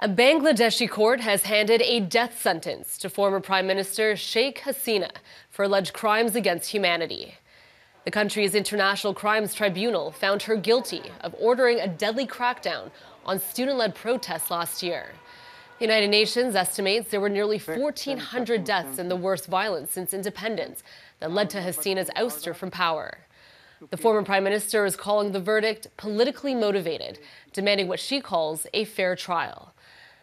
A Bangladeshi court has handed a death sentence to former Prime Minister Sheikh Hasina for alleged crimes against humanity. The country's International Crimes Tribunal found her guilty of ordering a deadly crackdown on student-led protests last year. The United Nations estimates there were nearly 1,400 deaths in the worst violence since independence that led to Hasina's ouster from power. The former prime minister is calling the verdict politically motivated, demanding what she calls a fair trial.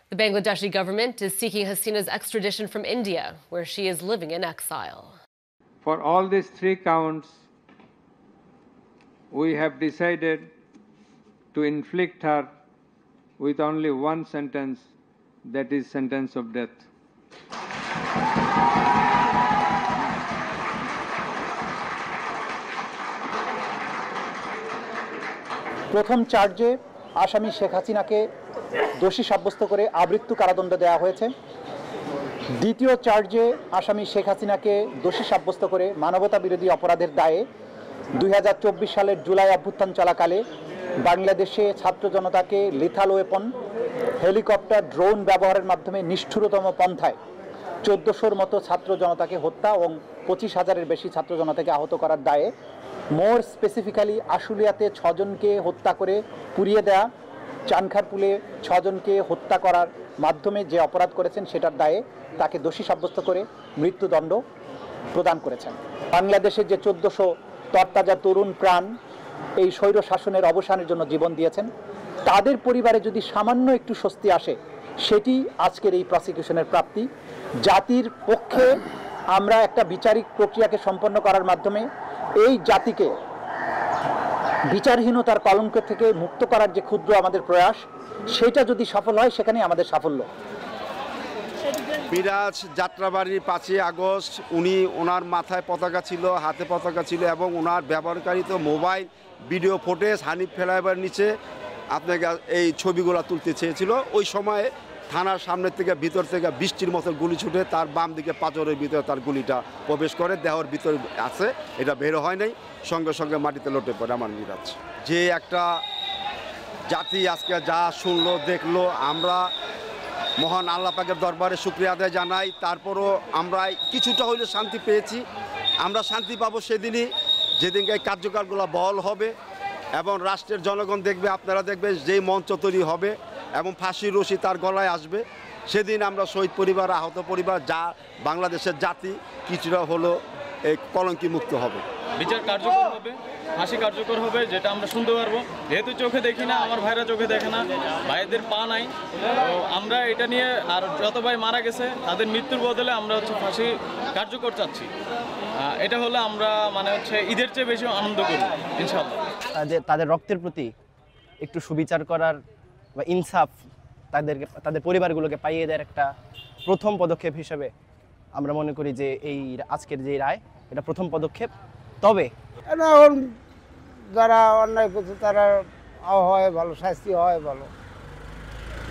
The Bangladeshi government is seeking Hasina's extradition from India, where she is living in exile. For all these three counts, we have decided to inflict her with only one sentence, that is sentence of death. প্রথম চার্জে আসামি শেখ হাসিনাকে দোষী সাব্যস্ত করে আমৃত্যু কারাদণ্ড দেওয়া হয়েছে। দ্বিতীয় চার্জে আসামি শেখ হাসিনাকে দোষী সাব্যস্ত করে মানবতা বিরোধী অপরাধের দায়ে 2024 সালের জুলাই অভ্যুত্থান চলাকালে বাংলাদেশে ছাত্র জনতাকে লিথাল ওয়েপন, হেলিকপ্টার, ড্রোন ব্যবহারের মাধ্যমে নিষ্ঠুরতম পন্থায় 1400-র মতো ছাত্র জনতাকে হত্যা এবং 25,000-এর বেশি ছাত্র জনতাকে আহত করার দায়ে, মোর স্পেসিফিক্যালি আশুলিয়াতে 6 জনকে হত্যা করে পুড়িয়ে দেয়া, চানখারপুলে 6 জনকে হত্যা করার মাধ্যমে যে অপরাধ করেছেন সেটার দায়ে তাকে দোষী সাব্যস্ত করে মৃত্যুদণ্ড প্রদান করেছেন। বাংলাদেশের যে 1400 তরতাজা তরুণ প্রাণ এই স্বৈর শাসনের অবসানের জন্য জীবন দিয়েছেন, তাদের পরিবারে যদি সামান্য একটু স্বস্তি আসে, সেটি আজকের এই প্রসিকিউশনের প্রাপ্তি। জাতির পক্ষে আমরা একটা বিচারিক প্রক্রিয়াকে সম্পন্ন করার মাধ্যমে এই জাতিকে বিচারহীনতার কলঙ্ক থেকে মুক্ত করার যে ক্ষুদ্র আমাদের প্রয়াস, সেটা যদি সফল হয় সেখানেই আমাদের সাফল্য। মিরাজ যাত্রাবাড়ির 5ই আগস্ট ওনার মাথায় পতাকা ছিল, হাতে পতাকা ছিল এবং ওনার ব্যবহারকারীত মোবাইল ভিডিও ফুটেজ হানিফ ফ্লাইওভারের নিচে আপনাকে এই ছবিগুলো তুলতে চেয়েছিল। ওই সময়ে থানার সামনের থেকে ভিতর থেকে বৃষ্টির মতো গুলি ছুটে তার বাম দিকে পাঁজরের ভিতরে তার গুলিটা প্রবেশ করে, দেহর ভিতরে আছে, এটা বের হয় নাই, সঙ্গে সঙ্গে মাটিতে লটে পড়ে আমার মিরাজ। যে একটা জাতি আজকে যা শুনলো দেখলো, আমরা মহান আল্লাহ পাকের দরবারে শুকরিয়া আদায় জানাই। তারপরও আমরা কিছুটা হইলে শান্তি পেয়েছি। আমরা শান্তি পাবো সেদিনই যেদিনকে এই কার্যকরগুলো বহল হবে এবং রাষ্ট্রের জনগণ দেখবে, আপনারা দেখবেন যেই মঞ্চ তৈরি হবে এবং ফাঁসির রশি তার গলায় আসবে, সেদিন আমরা শহীদ পরিবার, আহত পরিবার, যা বাংলাদেশের জাতি কিছুটা হলো এই কলঙ্কি মুক্ত হবে। বিচার কার্যকর হবে, ফাঁসি কার্যকর হবে, যেটা আমরা শুনতে পারবো। যেহেতু চোখে দেখি না, আমার ভাইরা চোখে দেখে না, ভাইদের পা নাই, তো আমরা এটা নিয়ে আর যত ভাই মারা গেছে তাদের মৃত্যুর বদলে আমরা ফাঁসি কার্যকর চাচ্ছি। এটা হলে আমরা ঈদের চেয়ে বেশি আনন্দ করি ইনশাআল্লাহ। তাদের রক্তের প্রতি একটু সুবিচার করার বা ইনসাফ তাদের পরিবারগুলোকে পাইয়ে দেওয়ার একটা প্রথম পদক্ষেপ হিসেবে আমরা মনে করি যে এই আজকের যে রায়, এটা প্রথম পদক্ষেপ। তবে এখন যারা অন্যায় করছে তারা হয় ভালো, শাস্তি হয় ভালো,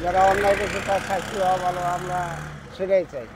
যারা অন্যায় করছে তার শাস্তি হওয়া ভালো, আমরা সেটাই চাই।